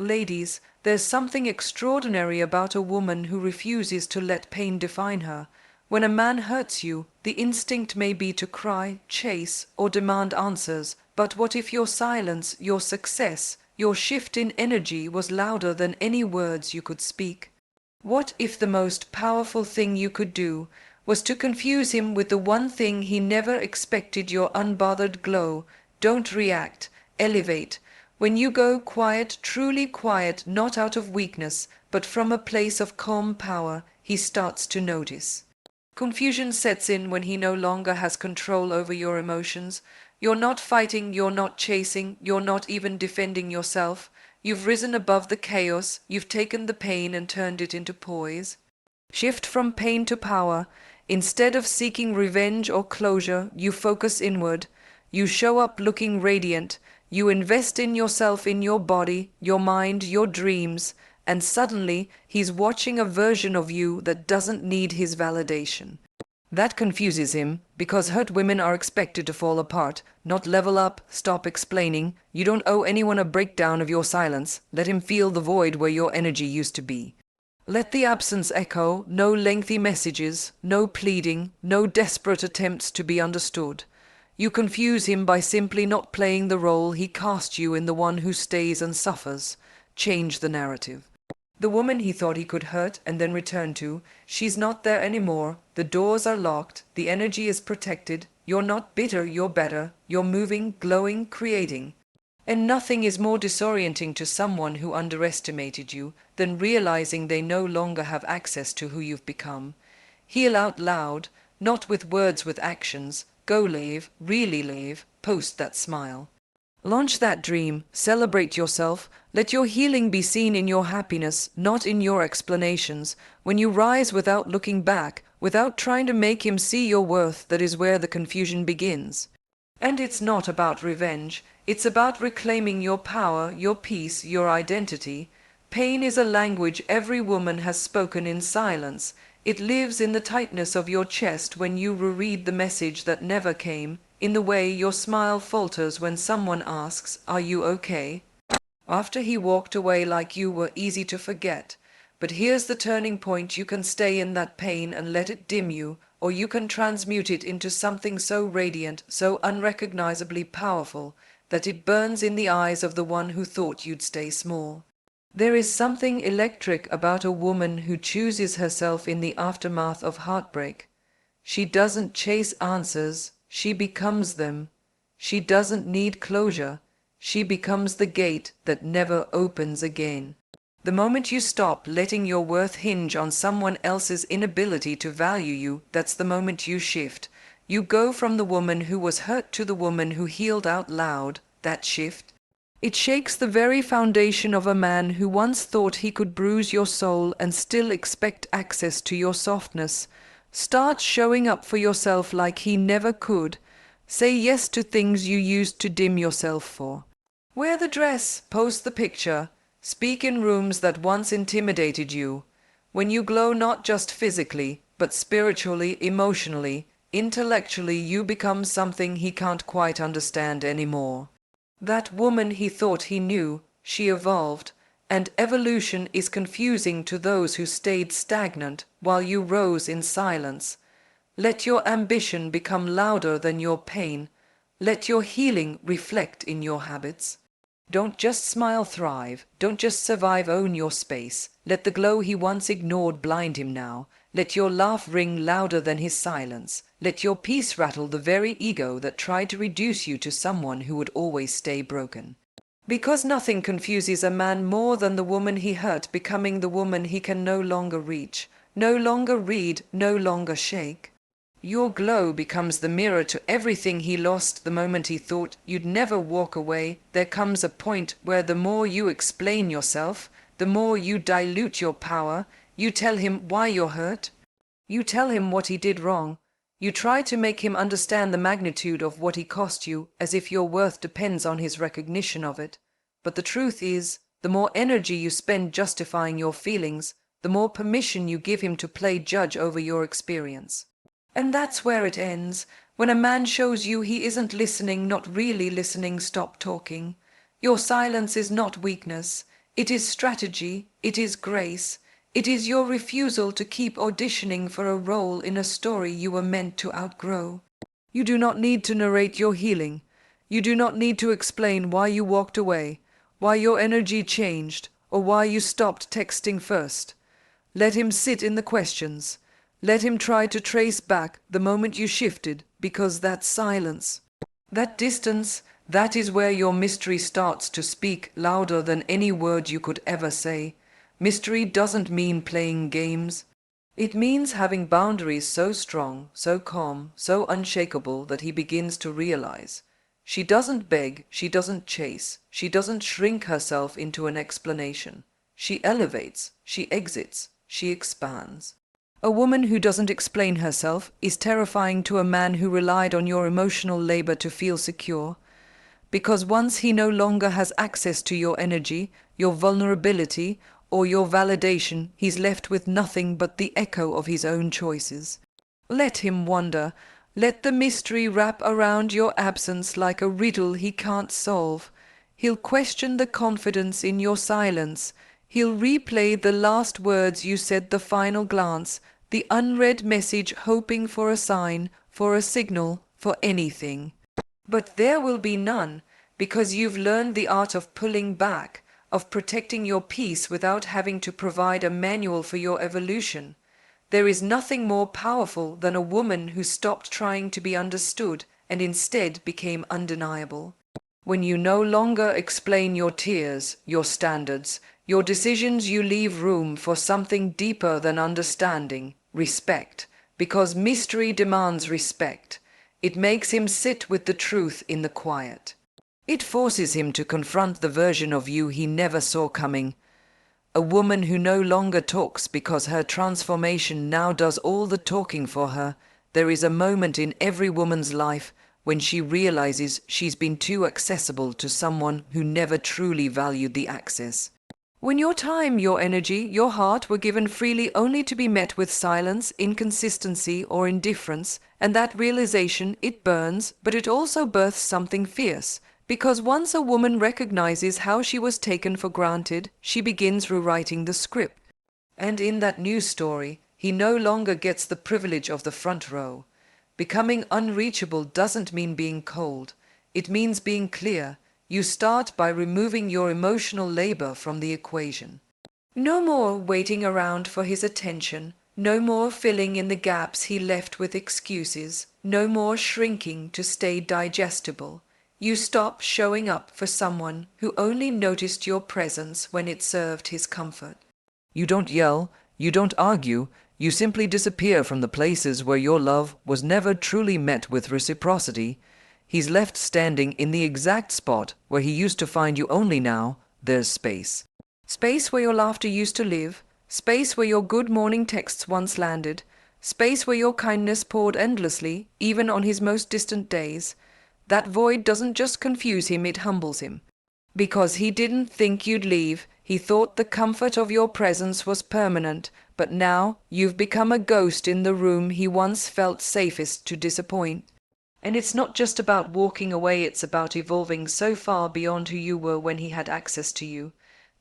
Ladies, there's something extraordinary about a woman who refuses to let pain define her. When a man hurts you, the instinct may be to cry, chase, or demand answers. But what if your silence, your success, your shift in energy was louder than any words you could speak? What if the most powerful thing you could do was to confuse him with the one thing he never expected: your unbothered glow? Don't react, elevate. When you go quiet, truly quiet, not out of weakness, but from a place of calm power, he starts to notice. Confusion sets in when he no longer has control over your emotions. You're not fighting, you're not chasing, you're not even defending yourself. You've risen above the chaos, you've taken the pain and turned it into poise. Shift from pain to power. Instead of seeking revenge or closure, you focus inward. You show up looking radiant. You invest in yourself, in your body, your mind, your dreams, and suddenly he's watching a version of you that doesn't need his validation. That confuses him, because hurt women are expected to fall apart, not level up. Stop explaining. You don't owe anyone a breakdown of your silence. Let him feel the void where your energy used to be. Let the absence echo. No lengthy messages, no pleading, no desperate attempts to be understood. You confuse him by simply not playing the role he cast you in, the one who stays and suffers. Change the narrative. The woman he thought he could hurt and then return to, she's not there anymore. The doors are locked, the energy is protected. You're not bitter, you're better. You're moving, glowing, creating. And nothing is more disorienting to someone who underestimated you than realizing they no longer have access to who you've become. Heal out loud, not with words, with actions. Go live, really live, post that smile. Launch that dream, celebrate yourself. Let your healing be seen in your happiness, not in your explanations. When you rise without looking back, without trying to make him see your worth, that is where the confusion begins. And it's not about revenge, it's about reclaiming your power, your peace, your identity. Pain is a language every woman has spoken in silence. It lives in the tightness of your chest when you reread the message that never came, in the way your smile falters when someone asks, "Are you okay?" After he walked away like you were easy to forget. But here's the turning point. You can stay in that pain and let it dim you, or you can transmute it into something so radiant, so unrecognizably powerful, that it burns in the eyes of the one who thought you'd stay small. There is something electric about a woman who chooses herself in the aftermath of heartbreak. She doesn't chase answers, she becomes them. She doesn't need closure, she becomes the gate that never opens again. The moment you stop letting your worth hinge on someone else's inability to value you, that's the moment you shift. You go from the woman who was hurt to the woman who healed out loud. That shift, it shakes the very foundation of a man who once thought he could bruise your soul and still expect access to your softness. Start showing up for yourself like he never could. Say yes to things you used to dim yourself for. Wear the dress, post the picture, speak in rooms that once intimidated you. When you glow not just physically, but spiritually, emotionally, intellectually, you become something he can't quite understand anymore. That woman he thought he knew, she evolved, and evolution is confusing to those who stayed stagnant while you rose in silence. Let your ambition become louder than your pain. Let your healing reflect in your habits. Don't just smile, thrive. Don't just survive, own your space. Let the glow he once ignored blind him now. Let your laugh ring louder than his silence. Let your peace rattle the very ego that tried to reduce you to someone who would always stay broken. Because nothing confuses a man more than the woman he hurt becoming the woman he can no longer reach, no longer read, no longer shake. Your glow becomes the mirror to everything he lost the moment he thought you'd never walk away. There comes a point where the more you explain yourself, the more you dilute your power. You tell him why you're hurt. You tell him what he did wrong. You try to make him understand the magnitude of what he cost you, as if your worth depends on his recognition of it. But the truth is, the more energy you spend justifying your feelings, the more permission you give him to play judge over your experience. And that's where it ends. When a man shows you he isn't listening, not really listening, stop talking. Your silence is not weakness. It is strategy, it is grace, it is your refusal to keep auditioning for a role in a story you were meant to outgrow. You do not need to narrate your healing. You do not need to explain why you walked away, why your energy changed, or why you stopped texting first. Let him sit in the questions. Let him try to trace back the moment you shifted, because that silence, that distance, that is where your mystery starts to speak louder than any word you could ever say. Mystery doesn't mean playing games. It means having boundaries so strong, so calm, so unshakable that he begins to realize. She doesn't beg, she doesn't chase, she doesn't shrink herself into an explanation. She elevates, she exits, she expands. A woman who doesn't explain herself is terrifying to a man who relied on your emotional labor to feel secure. Because once he no longer has access to your energy, your vulnerability, or your validation, he's left with nothing but the echo of his own choices. Let him wonder. Let the mystery wrap around your absence like a riddle he can't solve. He'll question the confidence in your silence. He'll replay the last words you said, the final glance, the unread message, hoping for a sign, for a signal, for anything. But there will be none, because you've learned the art of pulling back, of protecting your peace without having to provide a manual for your evolution. There is nothing more powerful than a woman who stopped trying to be understood and instead became undeniable. When you no longer explain your tears, your standards, your decisions, you leave room for something deeper than understanding, respect, because mystery demands respect. It makes him sit with the truth in the quiet. It forces him to confront the version of you he never saw coming. A woman who no longer talks because her transformation now does all the talking for her. There is a moment in every woman's life when she realizes she's been too accessible to someone who never truly valued the access. When your time, your energy, your heart were given freely only to be met with silence, inconsistency, or indifference, and that realization, it burns, but it also births something fierce. Because once a woman recognizes how she was taken for granted, she begins rewriting the script. And in that new story, he no longer gets the privilege of the front row. Becoming unreachable doesn't mean being cold. It means being clear. You start by removing your emotional labor from the equation. No more waiting around for his attention. No more filling in the gaps he left with excuses. No more shrinking to stay digestible. You stop showing up for someone who only noticed your presence when it served his comfort. You don't yell, you don't argue, you simply disappear from the places where your love was never truly met with reciprocity. He's left standing in the exact spot where he used to find you. Only now there's space. Space where your laughter used to live, space where your good morning texts once landed, space where your kindness poured endlessly, even on his most distant days. That void doesn't just confuse him, it humbles him. Because he didn't think you'd leave, he thought the comfort of your presence was permanent, but now you've become a ghost in the room he once felt safest to disappoint. And it's not just about walking away, it's about evolving so far beyond who you were when he had access to you,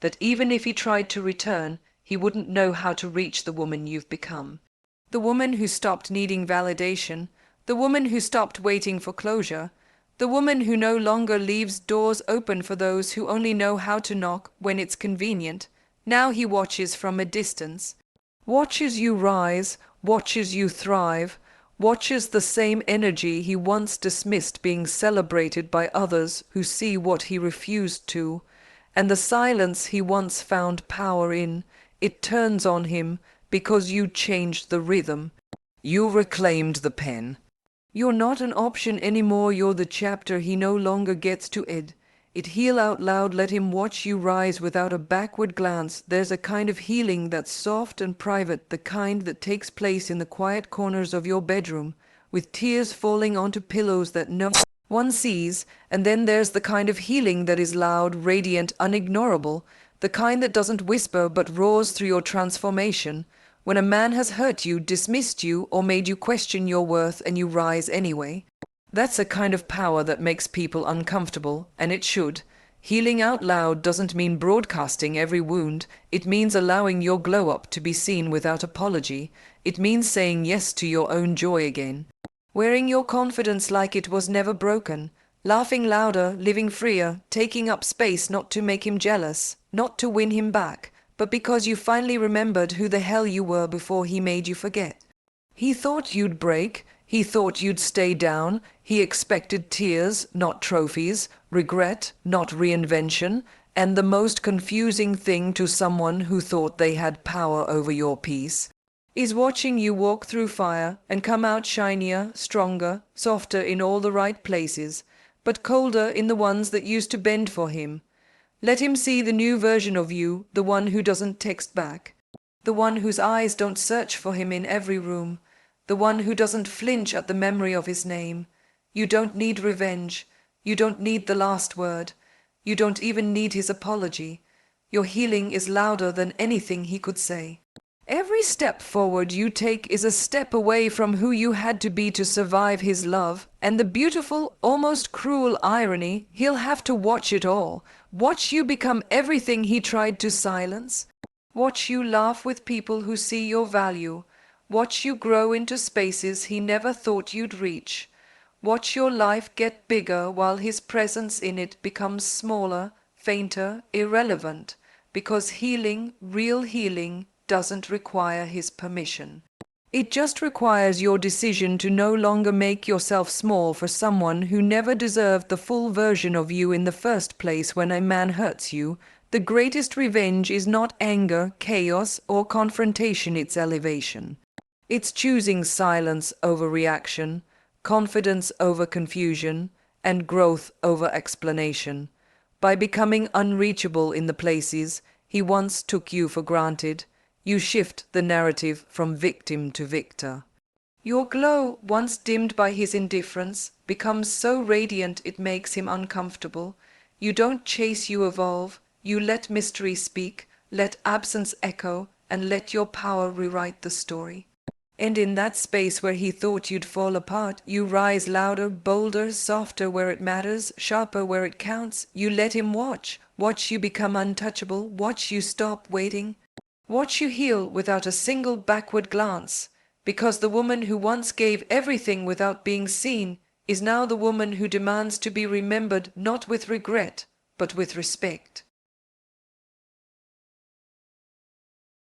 that even if he tried to return, he wouldn't know how to reach the woman you've become. The woman who stopped needing validation, the woman who stopped waiting for closure, the woman who no longer leaves doors open for those who only know how to knock when it's convenient. Now he watches from a distance. Watches you rise, watches you thrive, watches the same energy he once dismissed being celebrated by others who see what he refused to, and the silence he once found power in, it turns on him because you changed the rhythm. You reclaimed the pen. You're not an option anymore, you're the chapter he no longer gets to ed. It heal out loud, let him watch you rise without a backward glance. There's a kind of healing that's soft and private, the kind that takes place in the quiet corners of your bedroom, with tears falling onto pillows that no one sees. And then there's the kind of healing that is loud, radiant, unignorable, the kind that doesn't whisper but roars through your transformation. When a man has hurt you, dismissed you, or made you question your worth, and you rise anyway. That's a kind of power that makes people uncomfortable, and it should. Healing out loud doesn't mean broadcasting every wound. It means allowing your glow up to be seen without apology. It means saying yes to your own joy again. Wearing your confidence like it was never broken. Laughing louder, living freer, taking up space not to make him jealous, not to win him back, but because you finally remembered who the hell you were before he made you forget. He thought you'd break. He thought you'd stay down. He expected tears, not trophies, regret, not reinvention, and the most confusing thing to someone who thought they had power over your peace is watching you walk through fire and come out shinier, stronger, softer in all the right places, but colder in the ones that used to bend for him. Let him see the new version of you, the one who doesn't text back, the one whose eyes don't search for him in every room, the one who doesn't flinch at the memory of his name. You don't need revenge. You don't need the last word. You don't even need his apology. Your healing is louder than anything he could say. Every step forward you take is a step away from who you had to be to survive his love, and the beautiful, almost cruel irony, he'll have to watch it all. Watch you become everything he tried to silence. Watch you laugh with people who see your value. Watch you grow into spaces he never thought you'd reach. Watch your life get bigger while his presence in it becomes smaller, fainter, irrelevant, because healing, real healing, doesn't require his permission. It just requires your decision to no longer make yourself small for someone who never deserved the full version of you in the first place. When a man hurts you, the greatest revenge is not anger, chaos, or confrontation, it's elevation. It's choosing silence over reaction, confidence over confusion, and growth over explanation. By becoming unreachable in the places he once took you for granted, you shift the narrative from victim to victor. Your glow, once dimmed by his indifference, becomes so radiant it makes him uncomfortable. You don't chase, you evolve. You let mystery speak, let absence echo, and let your power rewrite the story. And in that space where he thought you'd fall apart, you rise louder, bolder, softer where it matters, sharper where it counts. You let him watch. Watch you become untouchable. Watch you stop waiting. Watch you heal without a single backward glance. Because the woman who once gave everything without being seen is now the woman who demands to be remembered not with regret, but with respect.